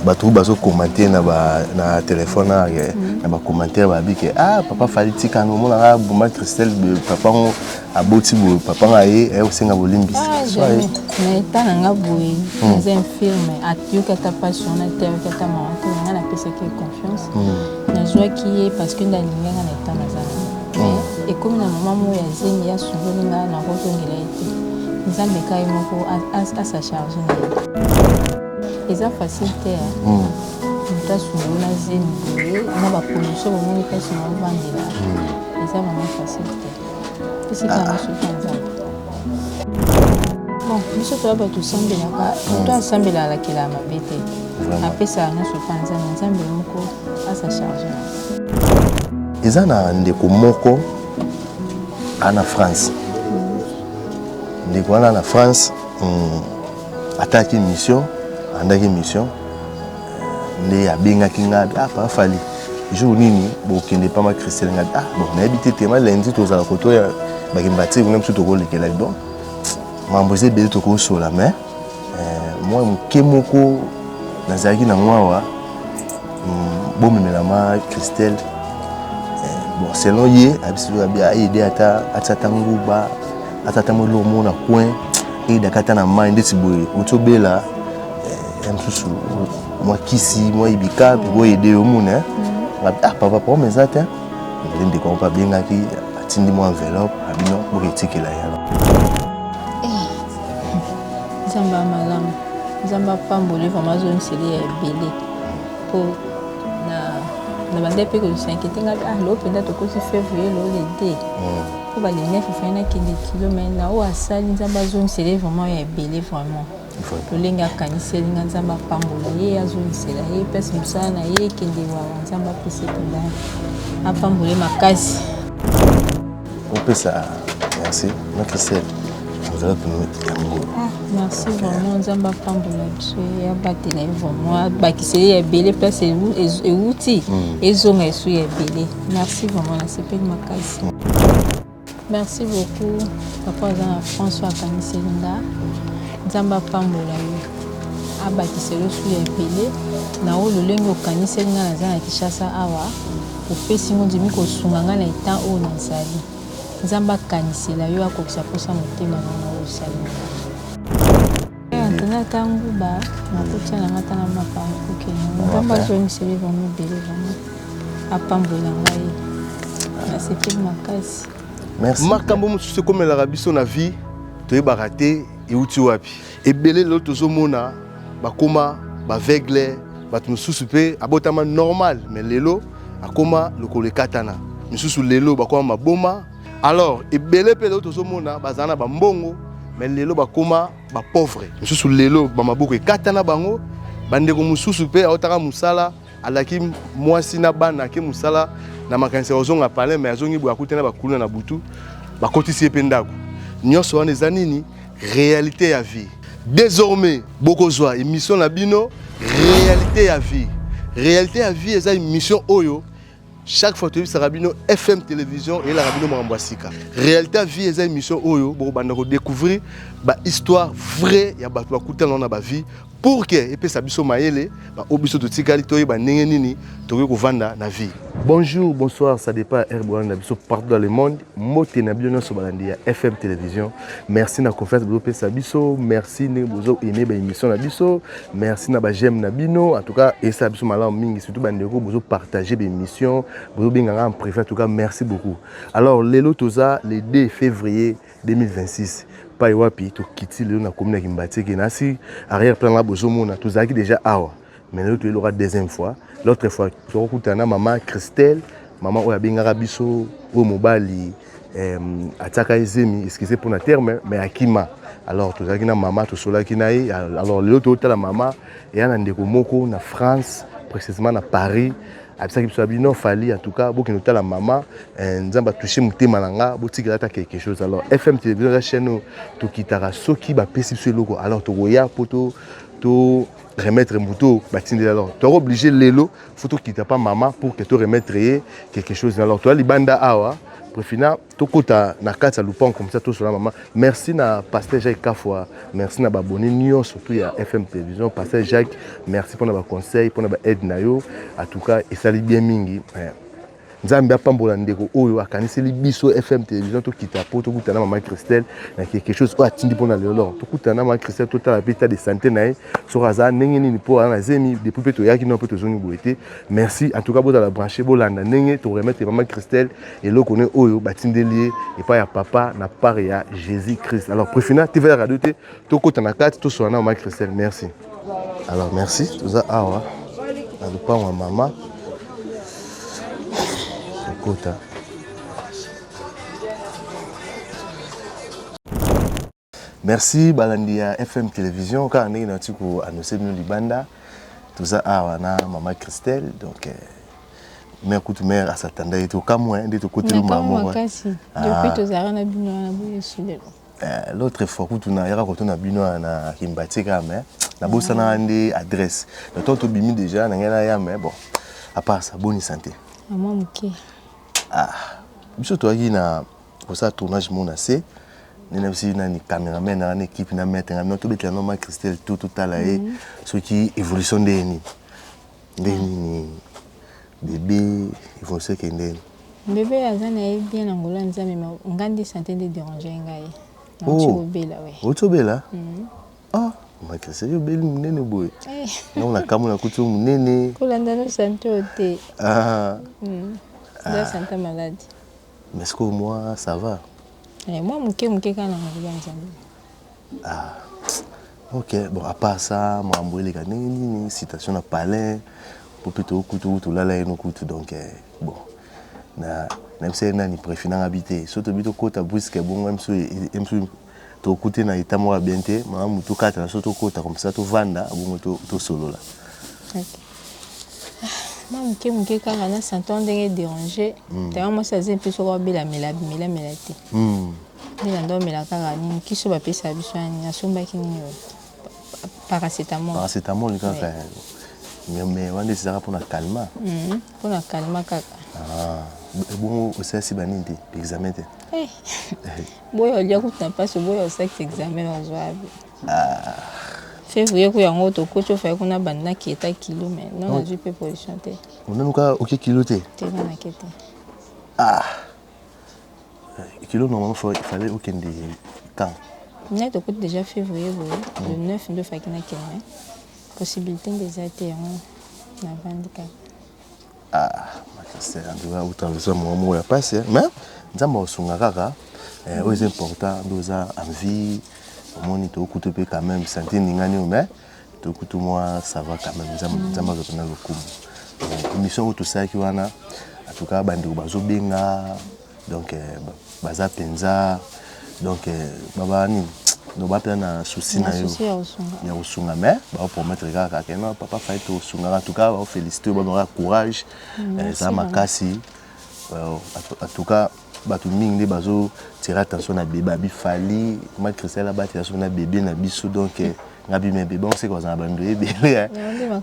bato bazo commenter na téléphone na ba commentaire ba bi que ah papa fali tika no mona ga buma Christelle papa on aboti bo papa ngaye e osenga bolimbisi mais tana nga boy dans un film atu que ta passion na terre que ta maman nga na pesa que confiance na joie qui est parce que ndalinga na tana zana et comme na maman mo ya zemi ya souveni nga na rotongela été nzambe kai moko à sa charge ils ont facilité nous t'as souvent la zemi on va produire au moins les personnes vont vendre là ils ont vraiment facilité c'est quand même bon monsieur toi ba tout semble là toi semble là la kila mabete après ça on se pense nzambe moko à sa charge ils ont ndeko moko en France ndeko en France attaque mission andaki mission ne abengaki nga ah pa fali jour nini bo kende pa ma Christelle nga ah bon na habité tema lundi tozala koto ya bakimbati ngam tout ko lekela bon mamboze bele to ko sola mais moi mokemoko nazaki na mwawa bo memela ma Christelle bon selon ye abisu abia aider ata nguba ata molo mona coin et dakata na mai ndeti boye utobela msusu moi kisi moi ibika pour aider au monde ah papa pour mes attentes ndende ko pa benga ki atindi mo enveloppe abino pour étiquer la yalo zamba malam zamba pambole vraiment zone série belé pour na bande pe ko s'inquiéter nga ah lo penda to ko si février lo l'été pour ba les 9 fin na kende kilomètres na o asali nzamba zone série vraiment belé vraiment le linga kanise linga nzamba pambola ye azoni sela ye pesa musana ye kende wa nzamba pese penda apambole makasi on peut ça merci notre sel vous allez nous yango merci vraiment nzamba pambola biso ya batela vraiment bakiseli ya belé place et outil ezonga esu ya belé merci vraiment na sepeli makasi merci beaucoup papa za François kanise linga nzamba pambola yo abakiselo su ya pele na o lolengo kanise nga na zana Kishasa awa opesi ngondi miko sunganga na etan o na zali nzamba kanisela yo akokisa posa motema na o sali antena tangu ba na kotia na ngata na mapa oke nzamba zo misele vraiment bele vraiment apambola ngai na sepeli makasi merci makambo musu comme la rabiso na vie to baraté et uti wapi ebele lo tozomona bakoma baveugle bato mususu pe abotama normal mais lelo akoma lokole katana mususu lelo bakoma maboma alors ebele pe lo tozomona bazana ba mbongo mais lelo bakoma ba pauvre mususu lelo ba maboko katana bango bandeko mususu pe aotaka musala alaki mwasi na bana ke musala na makanisa ozonga pale mais azongi bo akutena bakulu na butu bakotisi pe ndako nyonso wana ezanini réalité à vie. Désormais, Bokozwa, émission Nabino, réalité à vie. Réalité à vie, c'est une mission Oyo. Chaque fois que tu as Rabino FM télévision et la Rabino Marambasika. Réalité à vie, c'est une mission Oyo. Pour découvrir l'histoire vraie, il y a des gens dans la vie. Pour que, et puis ça biso maele, obiso to tikali toyi ba ndenge nini toki ko vanda na vie. Bonjour, bonsoir, ça dépend Airborne na biso partout dans le monde. Moté na biso so balandi ya FM télévision. Merci na confiance bozo pesa biso, merci ne bozo aimer ba émission na biso, merci na ba j'aime na bino. En tout cas, et ça biso malamu mingi surtout bandeko bozo partager des émissions, bozo binganga en préfet. En tout cas, merci beaucoup. Alors lelo toza le 2 février 2026. Pas wapi to kiti le na commune Kimbati qui nasi arrière plan la bozomona to zaki déjà awa mais là tu l'aura deuxième fois l'autre fois tu rekutana maman Christelle maman oya bingara biso o mobali ataka ezemi excusez pour na terme mais akima alors to zaki na maman to sola kinayi alors l'autre la maman et na ndeko moko na France précisément na Paris abisaki biso abino fali en tout cas boki nota la maman nzamba toucher mutema nanga botikela ta quelque chose alors FM télévision la chaîne to kitara soki ba pesi biso loko alors to goya poto to remettre muto batinde alors tu es obligé lelo photo kita pas maman pour que tu remettre quelque chose alors toi libanda awa préfina tokota na kati ya lupango comme ça tout cela maman merci na pasteur Jacques Kafwa merci na baboni nyo surtout ya FM télévision pasteur Jacques merci pour na ba conseil pour na ba aide na yo en tout cas et ça li bien mingi nzambe apambola ndeko oyo akaniseli biso FM télévision tokita po tokutana maman Christelle na quelque chose oyo atindi mpona lelo tokutana maman Christelle totala pe ta de santé na ye soki aza ndenge nini mpo ana zemi depuis mpe toyaki no mpe tozongi boye te merci en tout cas bozala branché bolanda ndenge toremettre maman Christelle eloko ne oyo batindeli ye epai ya papa na part ya Jésus Christ alors préfina TV radio te tokota na kati tosola na maman Christelle merci alors merci toza awa na lupango ya mama Kota. Merci Balandia FM télévision car on est dans tiku annoncé nous libanda tout ça na maman Christelle donc mère coup mère à s'attendre et tout comme moi de tout côté maman depuis tout ça na bino na boye sule l'autre fois coup na yara ko na bino na kimbatika mais na bossa na ande adresse le temps to bimi déjà na ngena ya mais bon à part ça bonne santé maman muke biso toyaki na kosala tournage mona se nena bisi nani cameraman na équipe na mettre na tobetela no maman Christelle tout tala ye soki évolution ndeni bébé évolution ke ndeni bébé azana ye bien ngolo nzambe ma ngandi santé de déranger ngai na tobela we otobela maman Christelle yo beli munene boye na kamona kutu munene kolanda no santé ote la santé malade. Mais est-ce que moi ça va? Moi mon quand on ok bon à part ça moi amboulé une citation à palais pour plutôt couteau tout là no couteau donc bon na même si nani préférant habiter surtout bito côté brusque bon même si to côté na état moi bien té moi muto kata na surtout côté comme ça to vanda bon to solo là. Moi, je suis un santon de déranger. Moi, ça c'est un peu sur la mélate. Je suis un peu paracétamol. Paracétamol, mais on est pour la calme. Pour la calme, bon, c'est si banni examen. Bon, il y a pas ce beau examen. Février ko yango to ko cho fa ko na banda ki eta kilo mais non je peux position te on a nuka OK kilo te na kete kilo normalement il fallait aucun des quand net ko déjà février le 9 de fa kina kene possibilité des até na bandika c'est en tout cas autant le moment ya passé mais nzamba osunga kaka c'est important doza envie moni to kuto pe quand même santé ningani mais to kuto moi ça va quand même nzamba zopena lokumu mission to ça ki wana en tout cas bandi bazo benga donc baza penza donc baba ni no ba pena souci na yo ya usunga mais ba promettre kaka que non papa fait to usunga en tout cas ba féliciter ba aura courage ça makasi en tout cas batu mingi bazo tirer attention na bébé abi fali ma Christelle ba tirer attention na bébé na biso donc ngabi mes bébé on sait qu'on a bandé bébé en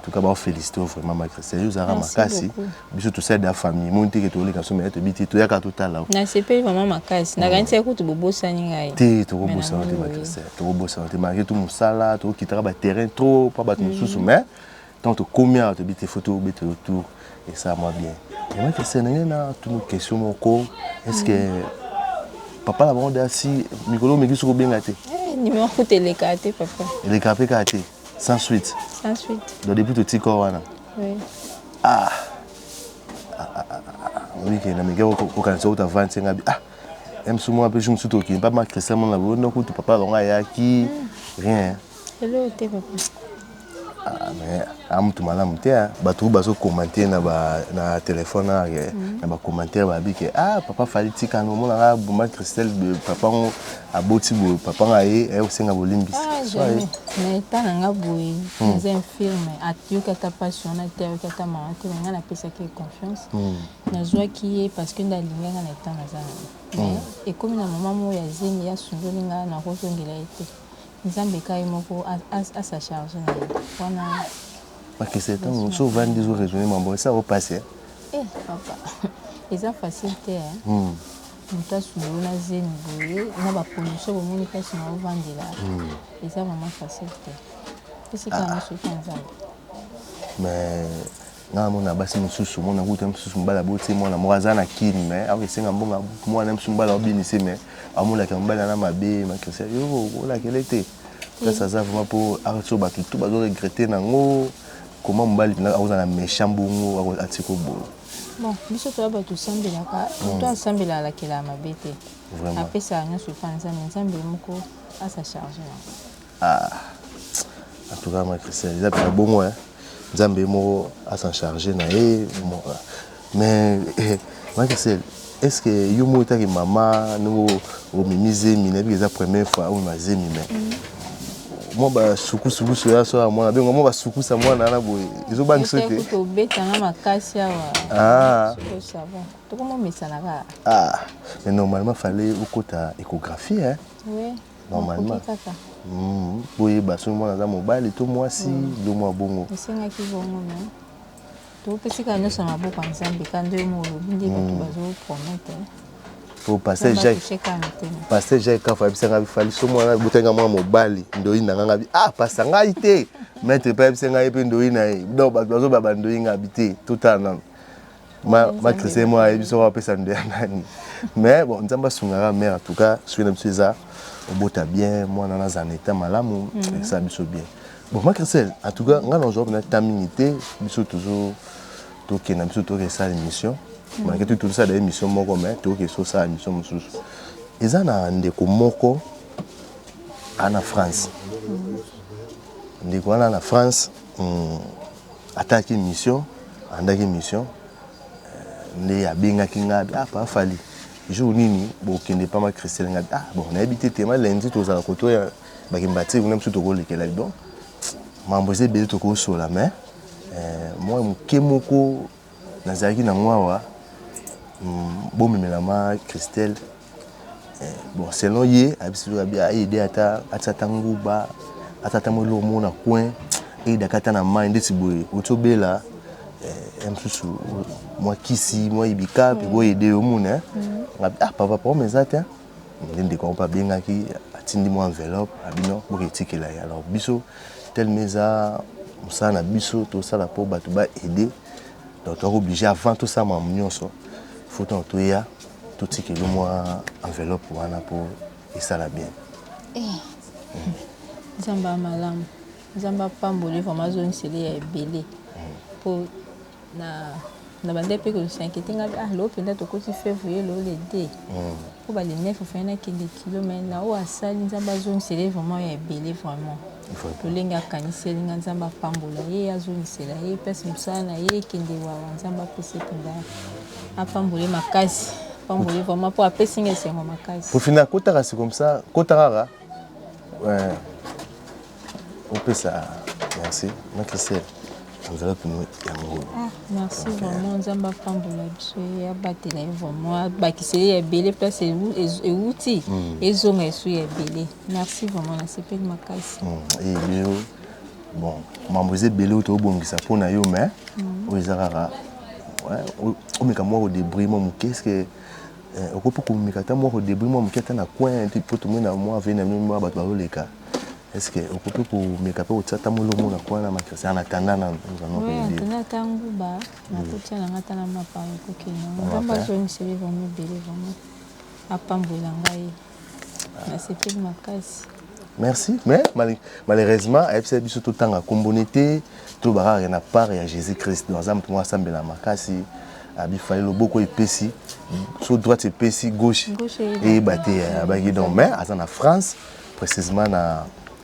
tout cas ba féliciter vraiment ma Christelle yo zara makasi biso tout ça de la famille monte que to le kaso mais to biti to ya ka total là na c'est vraiment makasi na ganti ko to bobosa ninga te to bobosa te ma Christelle to bobosa te ma tout musala to kitara ba terrain trop pas ba mususu mais tant to combien to biti photo biti autour et ça moi bien. Et moi, c'est une question mon co. Est-ce que papa la bande assis, Micolo me dit sur bien gâté. Numéro de télécarte papa. Il est capé gâté, sans suite. Sans suite. Dans depuis tout petit corps là. Oui. Oui que na me gars au quand ça au avant c'est ngabi aime sous moi peu je me suis toqué pas marqué ça mon là donc tout papa longa ya qui rien. Hello te papa. Mais amutu malamu te batu bazo commenter na téléphone na ba commentaire ba bi que papa fali tika no mona la buma Christelle de papa aboti bo papa ngaye e osenga bolimbi mais tanga ngaboui c'est un film atu kata passion na te kata mama te nga na pesa ke confiance na joie qui est parce que ndalinga na temps na zana et comme na maman mo ya zemi ya sundolinga na ko ngela ete nzambe kai moko à sa charge na wana parce que c'est un so 22 jours raisonner mon bon ça va passer papa eza facile te moto asungulu na zemi boye na bacondition bomoni mpasi na ovandela eza vraiment facile te esika yango soki ya nzambe mais nga mona basi mosusu mona kuta mosusu mobala boti mwana moko aza na kini mais akoesenga mbonga mwana mosusu mobala obinisi mais amolaka mobala na mabe makrisia yo olakele te place aza vraiment mpo aso bato to bazoregrete nango comment mobali mpena akozala na méchant bongo atiko boye bon biso toya bato osambelaka moto asambela alakela mabe te apesaka nyonso epa nzambe nzambe moko asa charge nango en tout cas makrisia eza pena bongo nzambe moko asan charge na ye mais makrisia est ce que yo moko etaki mama ndenge omemi zemi nayebi eza première fois omema zemi mais mwa basukusukusu ya so ya mwana bengo mwa basukusa mwana na boye ezobangisa te tobetanga makasi awa sava tokomomesanaka mais normalement fallait okota échographie normalement boyeba soki mwana aza mobali to mwasi lo mwa bongo esengaki bongo me topesika nyonso na maboko ya nzambe kando yo mo olobi nde bato bazoprometre po paster jai kafa abisanga bifali so mwana botenga mwana mobali ndoyi na nganga bi pasa ngai te maître pa abisanga ye mpe ndoyi na ye donc bato bazoba bandoyi nga bi te totala nano makrisia moko ayebi soko apesa ndoyi ya nani mais bon nzambe asungaka mare en tout cas soki na biso eza obota bien mwana naza na état malamu esala biso bien bon makrisia en tout cas nga na ozwa mpena ta mingi te biso tokenda biso tokesala émission malgré tout tosala émission moko mais tokoki tosala émission mosusu eza na ndeko moko ana France ndeko wana na France ataki émission andaki émission nde abengaki nga pafali jour nini bokende pa makrisia nga bon nayebi te tema lundi tozala koto ya bakemba te kuna biso tokolekela bon mambo eza ebele tokosola mais moi moke moko nazalaki nango awa bomemela ma Christelle bon selon ye abisoki ayede ata atata nguba atata molo mo na coin eyedaka ata na mai ndeti boye otobela mosusu mwa kisi mwa ibika mpe boyede yo mona papa problème eza te nde ndeko yango mpe abengaki atindi mwa enveloppe abino boka etikela ye alors biso telema eza mosala na biso tosala mpo bato baede donc toaka oblige avant tosala mamu nyonso faut ntango toya totikeli mwa enveloppe wana mpo esala bien nzambe amalamu nzambe apamboli vraimen azonisele ya ebele mpo na bande mpe kolusinkete nga loo mpenza tokoti février loo le d mpo bale 9 ofai nakende kilo mai na oyo asali nzambe azonisele vraimen ya ebele vraiment lolenge akaniseli nga nzambe apambola ye azonisela ye mpasi mosala na ye ekende wawa nzambe apesi mpenza apambole makasi apambole vraiment mpo apesi nga esengo makasi pofina kotaka si comme ça kota kaka opesa merci makrisia enveloppe yango merci vraiment nzambe apambola biso ye abatela ye vraiment abakisa ye ya ebele place euti ezonga esu ya ebele merci vraiment nasepeli makasi ebele bon mambo eza ebele oyo tobongisa mpona yo mais oyo eza kaka omeka mwa kodébrouille mwa moke estce okoki mpo komeka ata mwa kodébrouille mwa moke ata na coin mpo tomoi na mwa vei na mio mwa bato bazoleka est-ce okoki komeka mpe kotia ata molo mona kwana makrisia na tanda na nzanatanda ata nguba nakotia nanga ata na mapa ekokende nzambe azoniseli vraimen ebele vraimen apambola ngai nasepeli makasi merci mais malheureusement ayebisa biso totanga kombone te to bakaka na part ya jésus christ donc aza moto moko asambela makasi abifali loboko epesi so droite epesi gauche eyeba te abaki donc mais aza na France précisément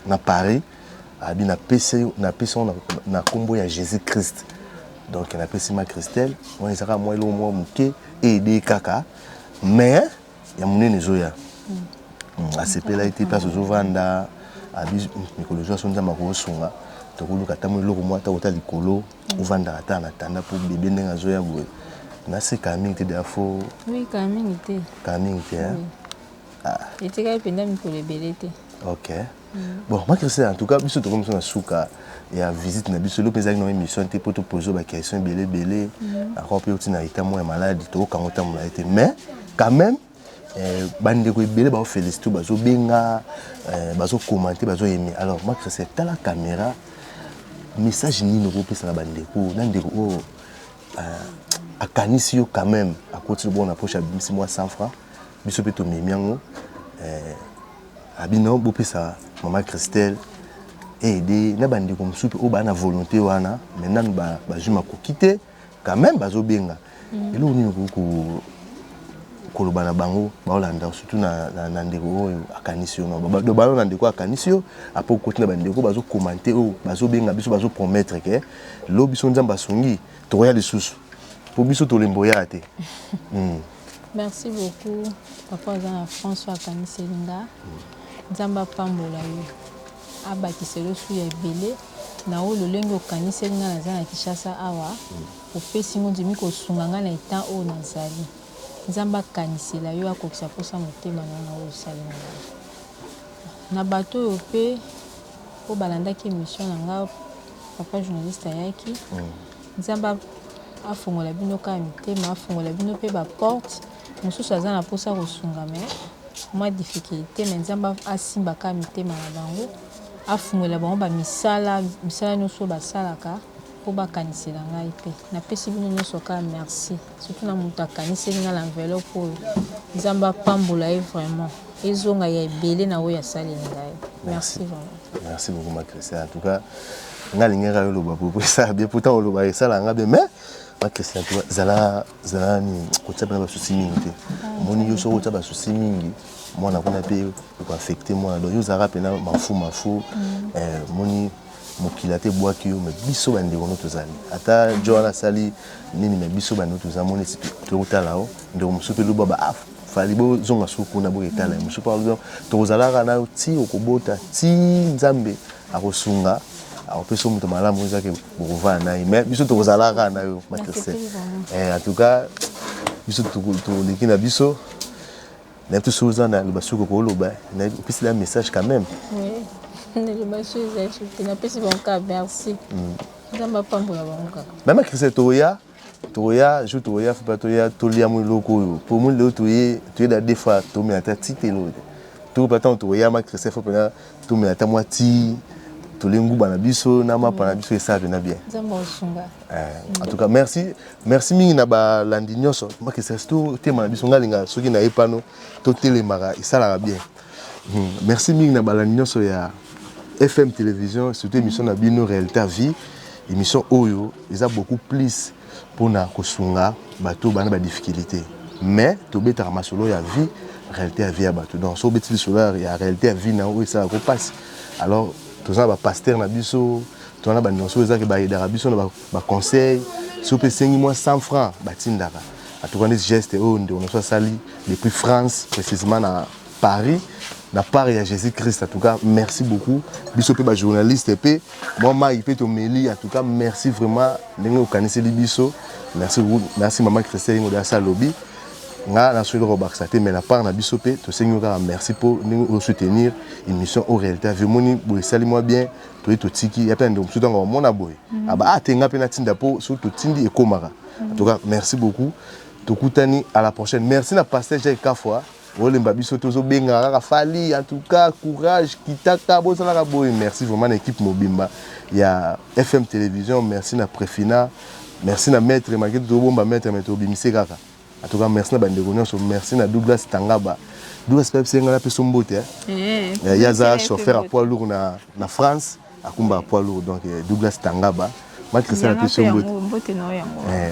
na Paris abi napesi na kombo ya jésus christ donc napesi ma Christelle wana ezaka mwa eloko mwa moke eyede kaka mais ya monene ezoya asepela ete place ozovanda abi mikolo ezwa so nzambe akosunga tokoluka ata mwa eloko mwa ata kota likolo ovandaka ata na tanda mpo bebe ndenge azoya boye naseka mingi te dafo oui kaka mingi te kaka mingi te etikali mpenza mikolo ebele te Ok. Bon, moi, Christian, en tout cas, biso comme ça, souka, il y a visite na biso, l'autre une émission, t'es pour te poser des questions, belé, encore plus, tu n'as été moins malade, tu as quand on l'a été, mais quand même, bande ko belé, ba féliciter, bazo benga, bazo commenter, bazo aimer. Alors, moi, Christian, t'as la caméra, message ni no ko ça la bande ko, nande ko, à Canisio quand même, à côté de bon approche à 6 mois 100 francs, biso peut to memiango, abino bo pesa maman Christelle aider na bandi comme soupe o ba na volonté wana maintenant ba juma ko quitter quand même bazo benga et là on ko lobana bango ba olanda surtout na ndeko oyo akanisio no ba do ba na ndeko akanisio après ko tina bandi ko bazo commenter o bazo benga biso bazo promettre que lo biso nzamba songi to roya lisusu pour biso to lemboya te. Merci beaucoup papa Jean François Kaniselinga. Nzamba pambola yo abakiselo su ya ebele na o lolenge okaniselinga na zana Kinshasa awa opesi ngo ndimi kosunga nga na etan oyo nazali nzamba kanisela yo akokisa posa motema na oyo osalinga na bato oyo mpe po balandaki émission na nga papa journaliste ayaki nzamba afongola bino kaka mitema afongola bino mpe baporte mosusu aza na posa kosunga me moi difficulté mais nzamba asimba ka mitema na bango afungola bango ba misala nyonso basalaka po bakanisela ngai mpe napesi bino nyonso ka merci surtout na moto akaniseli nga l'enveloppe oyo nzamba pambola ye vraiment ezonga ya ebele na oyo asaleli ngai merci vraiment. Merci beaucoup ma Christian, en tout cas nga lingera yo loba pour ça bien pourtant loba esala nga bien mais ma Christian tu zala ni kotsa ba souci mingi moni yo so kotsa ba souci mingi moi na kona pe ko affecter moi donc yo zara pena mafu moni mokila te bwaki yo mais biso bande kono tozali ata Joana sali nini mais biso bande tozali moni si to utala o ndo musupe luba ba fali bo zonga suku na bo etala musupealo tozala na ti okobota ti nzambe akosunga akopeso muto malamu ezake bova na mais biso tozala na yo matrese en tout cas biso to likina biso na tout ça na le basuko ko loba na pisi la message quand même oui le basuko c'est na pisi bon ka merci ndamba pambola bango même Christelle toya je toya faut pas toya tolia mu loko pour mu le toye da des fois to me ata titelo to pas tant toya ma Christelle faut pas to me ata moiti to lengu bana biso na ma pana biso ça na bien en tout cas merci mingi na ba landinyoso ma Christelle to tema na biso ngalinga soki na epano to telemara isala bien merci mingi na ba landinyoso ya FM télévision surtout émission na bino réalité à vie émission oyo ils a beaucoup plus pour na kosunga bato bana ba difficulté mais to betara masolo ya vie réalité à vie ya bato donc so beti solaire ya réalité à vie na oyo ça ko passe alors tous na ba pasteur na biso to na ba nyonso ezaki ba idara biso na ba conseil so pe 5 mois 100 francs batindaka en tout cas des gestes oyo ndo on soit sali depuis France précisément na Paris na part ya Jésus-Christ en tout cas merci beaucoup biso pe ba journaliste pe moi peut to meli en tout cas merci vraiment ndenge okaniseli biso merci maman Christelle ngo da sa lobby nga na sur le robaxate mais la part na biso pe to sengoka merci pour nous soutenir émission au réalité vemoni boy sali moi bien to tiki ya pe ndo msuto ngo mona boy aba atenga pe na tinda po so to tindi ekomara en tout cas merci beaucoup to kutani à la prochaine merci na pasteur Jacques Kafwa Olemba biso tozo benga kaka fali en tout cas courage kitaka bozala boy merci vraiment l'équipe mobimba il y a FM télévision merci na Préfina merci na maître Maguette to bomba maître meto bimise kaka en tout cas merci na bande gonyo merci na Douglas Tangaba Douglas Pep senga la peso mbote yaza chauffeur à poids lourd na France akumba poids lourd donc Douglas Tangaba maître ça la peso mbote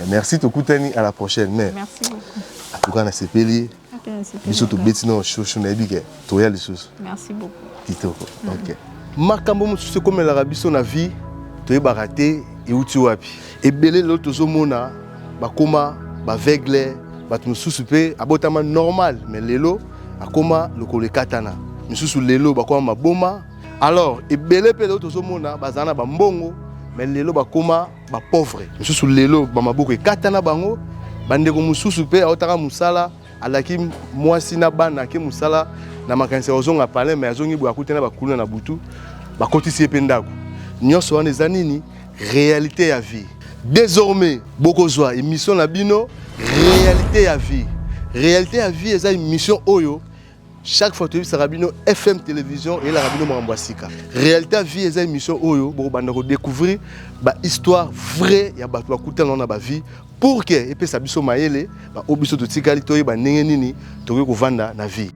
merci to kutani à la prochaine mais merci beaucoup en tout cas na sepeli biso to betino shosho na bige to ya lisusu merci beaucoup kitoko OK makambo mususu komelaka biso na vie to yebaka te euti wapi ebele lo tozomona bakoma baveugle bato mususu pe abotama normal mais lelo akoma lokolo ekatana misusu lelo bakoma maboma alors ebele pe lo tozomona bazana bambongo mais lelo bakoma ba pauvre misusu lelo bamaboko ekatana bango bandeko mususu pe aotaka musala alaki mwasi na bana ke musala na makanisa ozonga palais mais azongi bo akutana bakulu na butu bakotisi ependako nyonso wana eza nini réalité ya vie. Désormais bokozwa émission na bino réalité ya vie. Réalité ya vie eza émission oyo chaque fois tu sera bino FM télévision et la rabino makambo sika. Réalité ya vie eza émission oyo bokobanda ko découvrir ba histoire vraie ya bato bakutana na ba vie pour que epesa biso mayele ba obiso to tikali toyi ba ndenge nini tokoki kovanda na vie.